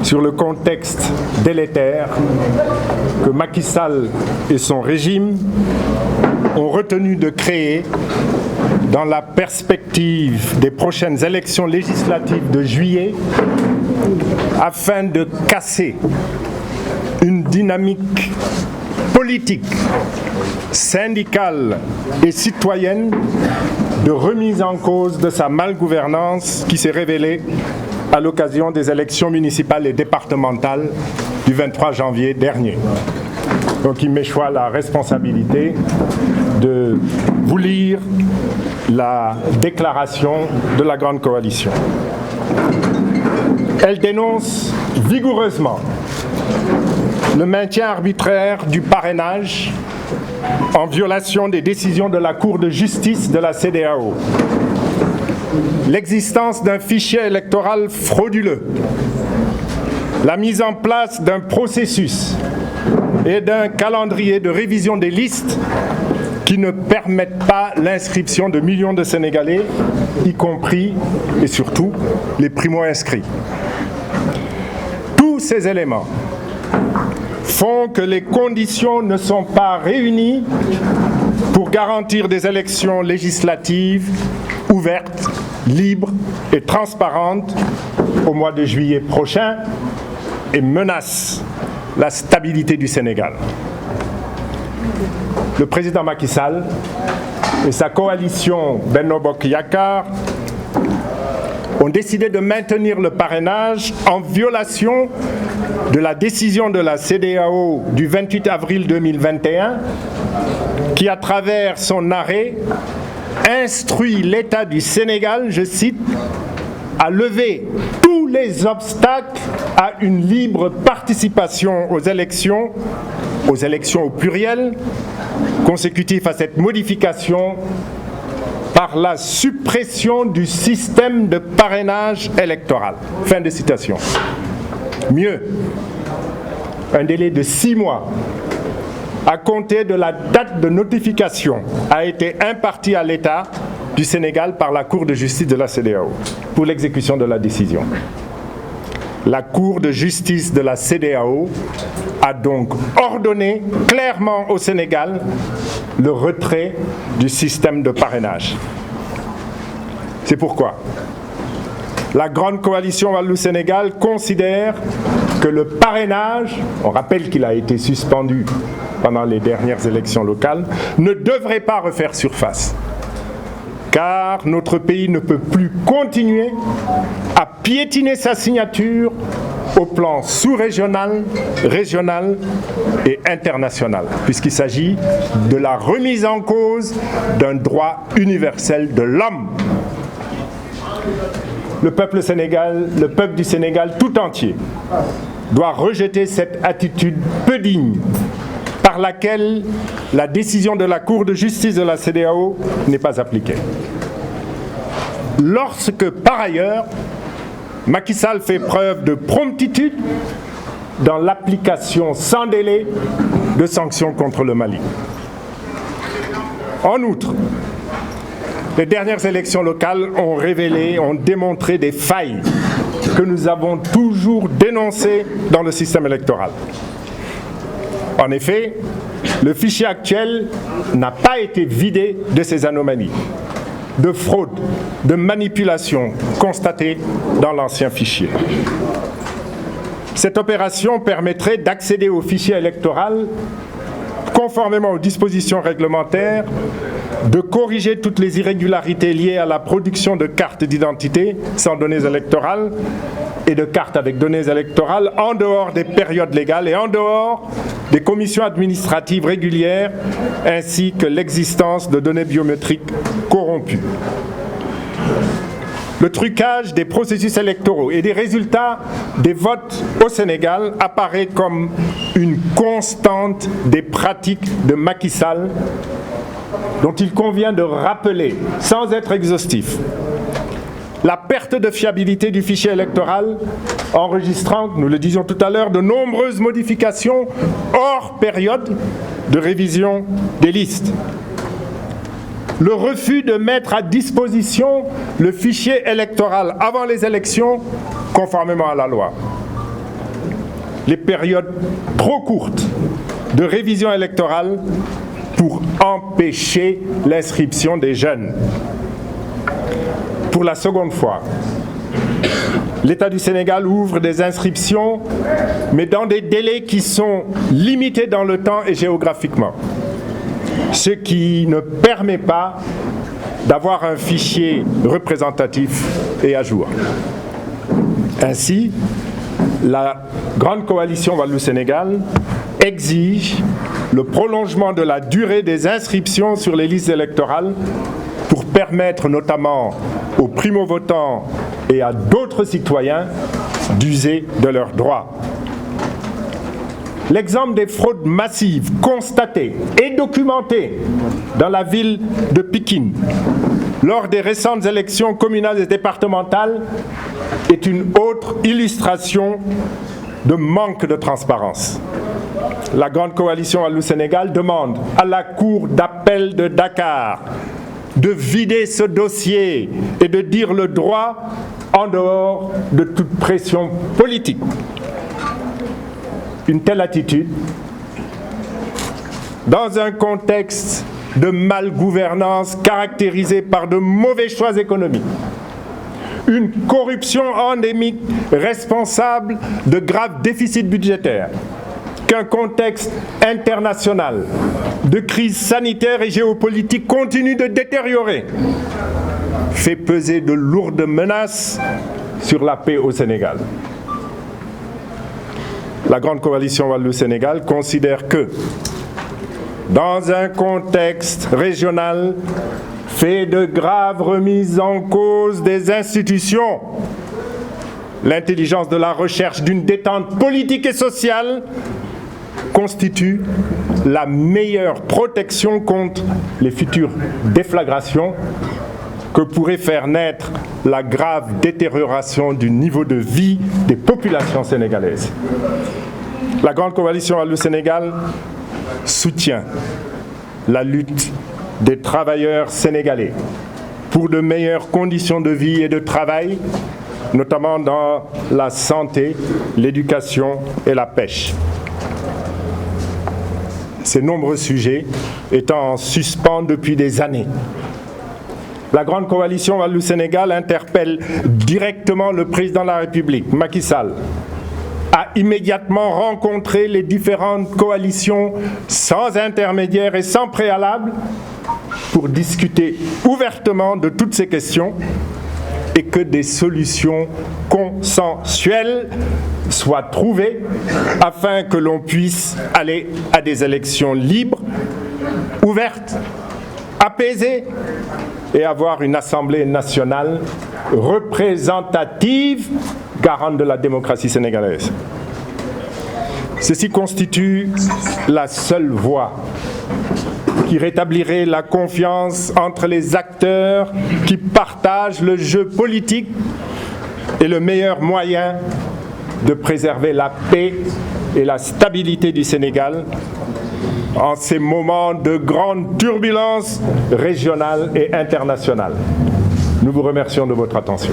sur le contexte délétère que Macky Sall et son régime ont retenu de créer dans la perspective des prochaines élections législatives de juillet afin de casser une dynamique politique, syndicale et citoyenne de remise en cause de sa malgouvernance qui s'est révélée à l'occasion des élections municipales et départementales du 23 janvier dernier. Donc il m'échoit la responsabilité de vous lire la déclaration de la Grande Coalition. Elle dénonce vigoureusement le maintien arbitraire du parrainage en violation des décisions de la Cour de justice de la CEDEAO, l'existence d'un fichier électoral frauduleux, la mise en place d'un processus et d'un calendrier de révision des listes qui ne permettent pas l'inscription de millions de Sénégalais, y compris et surtout les primo-inscrits. Tous ces éléments font que les conditions ne sont pas réunies pour garantir des élections législatives ouvertes, libres et transparentes au mois de juillet prochain et menacent la stabilité du Sénégal. Le président Macky Sall et sa coalition Benno Bokk Yakaar ont décidé de maintenir le parrainage en violation de la décision de la CEDEAO du 28 avril 2021 qui, à travers son arrêt, instruit l'État du Sénégal, je cite, à lever tous les obstacles à une libre participation aux élections au pluriel, consécutif à cette modification par la suppression du système de parrainage électoral. Fin de citation. Mieux, un délai de 6 mois à compter de la date de notification a été imparti à l'État du Sénégal par la Cour de justice de la CEDEAO pour l'exécution de la décision. La Cour de justice de la CEDEAO a donc ordonné clairement au Sénégal le retrait du système de parrainage. C'est pourquoi la Grande Coalition Wallu-Sénégal considère que le parrainage, on rappelle qu'il a été suspendu pendant les dernières élections locales, ne devrait pas refaire surface. Car notre pays ne peut plus continuer à piétiner sa signature au plan sous-régional, régional et international, puisqu'il s'agit de la remise en cause d'un droit universel de l'homme. Le peuple du Sénégal tout entier doit rejeter cette attitude peu digne par laquelle la décision de la Cour de justice de la CEDEAO n'est pas appliquée. Lorsque, par ailleurs, Macky Sall fait preuve de promptitude dans l'application sans délai de sanctions contre le Mali. En outre, les dernières élections locales ont démontré des failles que nous avons toujours dénoncées dans le système électoral. En effet, le fichier actuel n'a pas été vidé de ces anomalies, de fraude, de manipulation constatées dans l'ancien fichier. Cette opération permettrait d'accéder au fichier électoral conformément aux dispositions réglementaires, de corriger toutes les irrégularités liées à la production de cartes d'identité sans données électorales et de cartes avec données électorales en dehors des périodes légales et en dehors des commissions administratives régulières, ainsi que l'existence de données biométriques corrompues. Le trucage des processus électoraux et des résultats des votes au Sénégal apparaît comme une constante des pratiques de Macky Sall, dont il convient de rappeler, sans être exhaustif, la perte de fiabilité du fichier électoral, enregistrant, nous le disions tout à l'heure, de nombreuses modifications hors période de révision des listes. Le refus de mettre à disposition le fichier électoral avant les élections, conformément à la loi. les périodes trop courtes de révision électorale pour empêcher l'inscription des jeunes. Pour la seconde fois, l'État du Sénégal ouvre des inscriptions, mais dans des délais qui sont limités dans le temps et géographiquement, ce qui ne permet pas d'avoir un fichier représentatif et à jour. Ainsi, la grande coalition Wallu-Sénégal exige le prolongement de la durée des inscriptions sur les listes électorales pour permettre notamment aux primo-votants et à d'autres citoyens d'user de leurs droits. L'exemple des fraudes massives constatées et documentées dans la ville de Pikine lors des récentes élections communales et départementales est une autre illustration de manque de transparence. La grande coalition Wallu-Sénégal demande à la Cour d'appel de Dakar de vider ce dossier et de dire le droit en dehors de toute pression politique. Une telle attitude, dans un contexte de malgouvernance caractérisé par de mauvais choix économiques, une corruption endémique responsable de graves déficits budgétaires, qu'un contexte international de crise sanitaire et géopolitique continue de détériorer, fait peser de lourdes menaces sur la paix au Sénégal. La grande coalition Wallu-Sénégal considère que, dans un contexte régional fait de graves remises en cause des institutions, l'intelligence de la recherche d'une détente politique et sociale constitue la meilleure protection contre les futures déflagrations que pourrait faire naître la grave détérioration du niveau de vie des populations sénégalaises. La grande coalition Wallu-Sénégal soutient la lutte des travailleurs sénégalais pour de meilleures conditions de vie et de travail, notamment dans la santé, l'éducation et la pêche. Ces nombreux sujets étant en suspens depuis des années, la grande coalition Wallu-Sénégal interpelle directement le président de la République, Macky Sall, a immédiatement rencontré les différentes coalitions sans intermédiaire et sans préalable pour discuter ouvertement de toutes ces questions et que des solutions consensuelles soient trouvées afin que l'on puisse aller à des élections libres, ouvertes, apaisées et avoir une Assemblée nationale représentative, garante de la démocratie sénégalaise. Ceci constitue la seule voie qui rétablirait la confiance entre les acteurs qui partagent le jeu politique et le meilleur moyen de préserver la paix et la stabilité du Sénégal en ces moments de grande turbulence régionale et internationale. Nous vous remercions de votre attention.